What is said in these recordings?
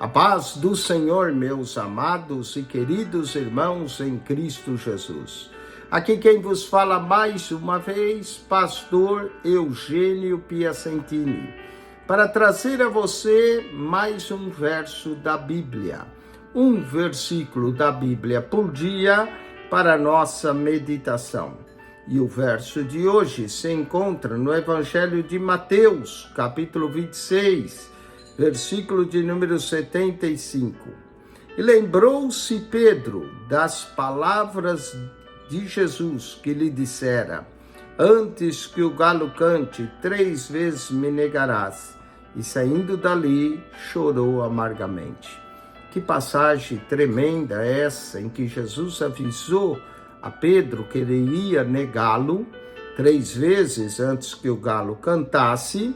A paz do Senhor, meus amados e queridos irmãos em Cristo Jesus. Aqui quem vos fala mais uma vez, pastor Eugênio Piacentini, para trazer a você mais um verso da Bíblia, um versículo da Bíblia por dia para nossa meditação. E o verso de hoje se encontra no Evangelho de Mateus, capítulo 26, versículo de número 75. E lembrou-se Pedro das palavras de Jesus que lhe dissera: antes que o galo cante, 3 vezes me negarás. E saindo dali, chorou amargamente. Que passagem tremenda essa, em que Jesus avisou a Pedro que ele iria negá-lo 3 vezes antes que o galo cantasse.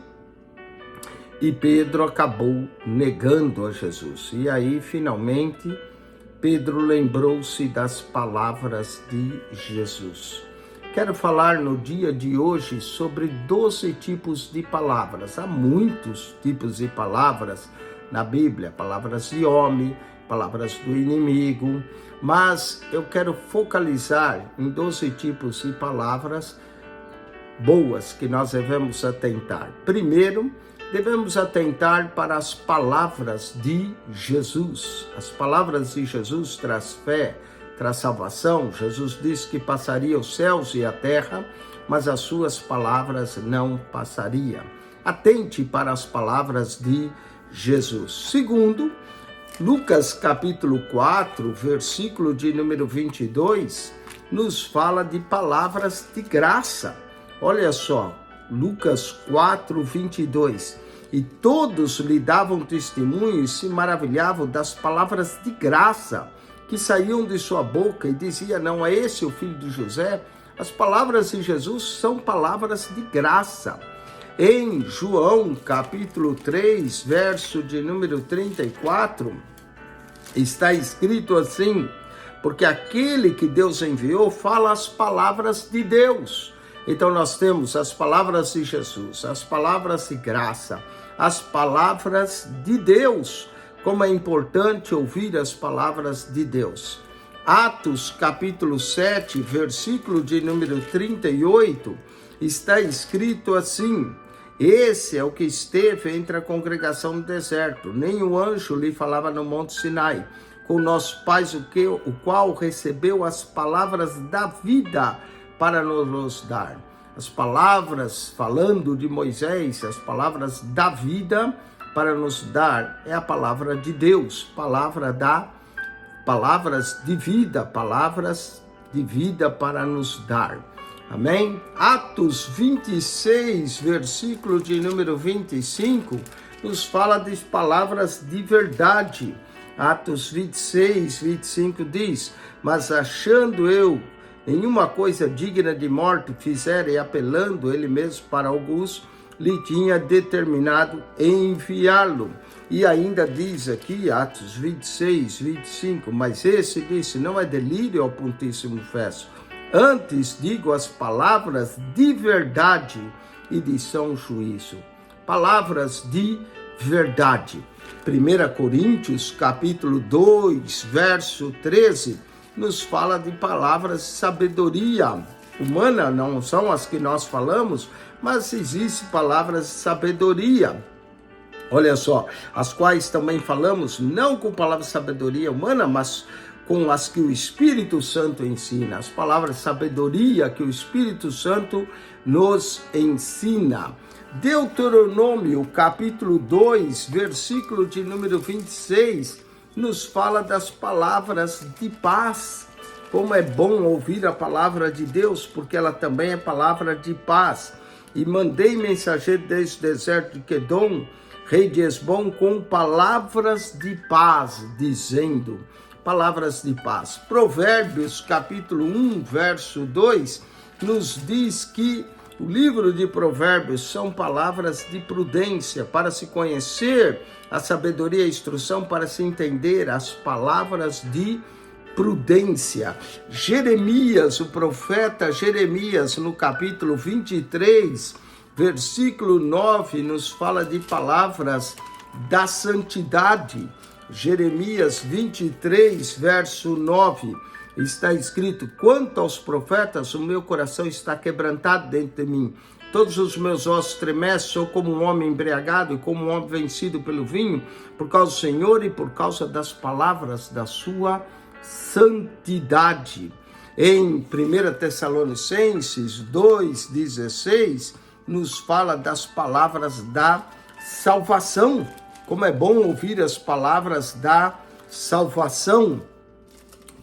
E Pedro acabou negando a Jesus. E aí, finalmente, Pedro lembrou-se das palavras de Jesus. Quero falar no dia de hoje sobre 12 tipos de palavras. Há muitos tipos de palavras na Bíblia. Palavras de homem, palavras do inimigo. Mas eu quero focalizar em 12 tipos de palavras boas que nós devemos atentar. Primeiro, devemos atentar para as palavras de Jesus. As palavras de Jesus traz fé, traz salvação. Jesus disse que passaria os céus e a terra, mas as suas palavras não passariam. Atente para as palavras de Jesus. Segundo, Lucas capítulo 4, versículo de número 22, nos fala de palavras de graça. Olha só, Lucas 4, 22. E todos lhe davam testemunho e se maravilhavam das palavras de graça que saíam de sua boca, e dizia: não é esse o filho de José? As palavras de Jesus são palavras de graça. Em João capítulo 3, verso de número 34, está escrito assim: porque aquele que Deus enviou fala as palavras de Deus. Então nós temos as palavras de Jesus, as palavras de graça, as palavras de Deus. Como é importante ouvir as palavras de Deus. Atos capítulo 7, versículo de número 38, está escrito assim: esse é o que esteve entre a congregação no deserto, nem o anjo lhe falava no monte Sinai, com nossos pais, o qual recebeu as palavras da vida para nos dar. As palavras falando de Moisés, as palavras da vida para nos dar, é a palavra de Deus, palavras de vida para nos dar. Amém? Atos 26, versículo de número 25, nos fala de palavras de verdade. Atos 26, 25 diz: mas achando eu nenhuma coisa digna de morte fizera, e apelando ele mesmo para alguns, lhe tinha determinado enviá-lo. E ainda diz aqui, Atos 26, 25, mas esse disse: não é delírio ao pontíssimo festo, antes digo as palavras de verdade e de são juízo. Palavras de verdade. 1 Coríntios capítulo 2, verso 13, nos fala de palavras de sabedoria humana, não são as que nós falamos, mas existem palavras de sabedoria. Olha só, as quais também falamos, não com palavras de sabedoria humana, mas com as que o Espírito Santo ensina. As palavras de sabedoria que o Espírito Santo nos ensina. Deuteronômio, capítulo 2, versículo de número 26, nos fala das palavras de paz. Como é bom ouvir a palavra de Deus, porque ela também é palavra de paz. E mandei mensageiro desde o deserto de Quedom, rei de Esbom, com palavras de paz, dizendo, palavras de paz. Provérbios, capítulo 1, verso 2, nos diz que o livro de Provérbios são palavras de prudência, para se conhecer a sabedoria e a instrução, para se entender as palavras de prudência. Jeremias, o profeta Jeremias, no capítulo 23, versículo 9, nos fala de palavras da santidade. Jeremias 23, verso 9, está escrito: quanto aos profetas, o meu coração está quebrantado dentro de mim. Todos os meus ossos tremecem, sou como um homem embriagado e como um homem vencido pelo vinho, por causa do Senhor e por causa das palavras da sua santidade. Em 1 Tessalonicenses 2,16, nos fala das palavras da salvação. Como é bom ouvir as palavras da salvação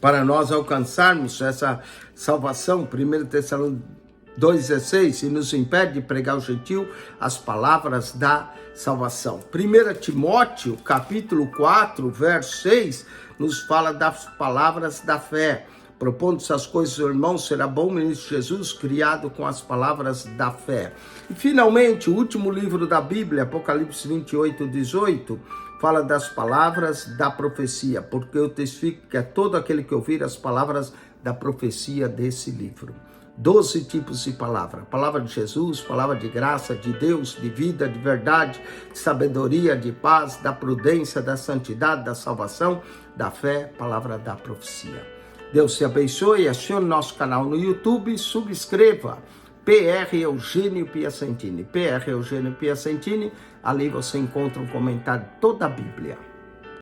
para nós alcançarmos essa salvação. 1 Tessalonicenses 2,16, e nos impede de pregar ao gentil as palavras da salvação. 1 Timóteo, capítulo 4, verso 6, nos fala das palavras da fé. Propondo essas coisas, irmão, será bom ministro Jesus, criado com as palavras da fé. E finalmente, o último livro da Bíblia, Apocalipse 28, 18, fala das palavras da profecia, porque eu testifico que é todo aquele que ouvir as palavras da profecia desse livro. 12 tipos de palavra: palavra de Jesus, palavra de graça, de Deus, de vida, de verdade, de sabedoria, de paz, da prudência, da santidade, da salvação, da fé, palavra da profecia. Deus te abençoe, acione nosso canal no YouTube, subscreva, PR Eugênio Piacentini, PR Eugênio Piacentini, ali você encontra um comentário de toda a Bíblia.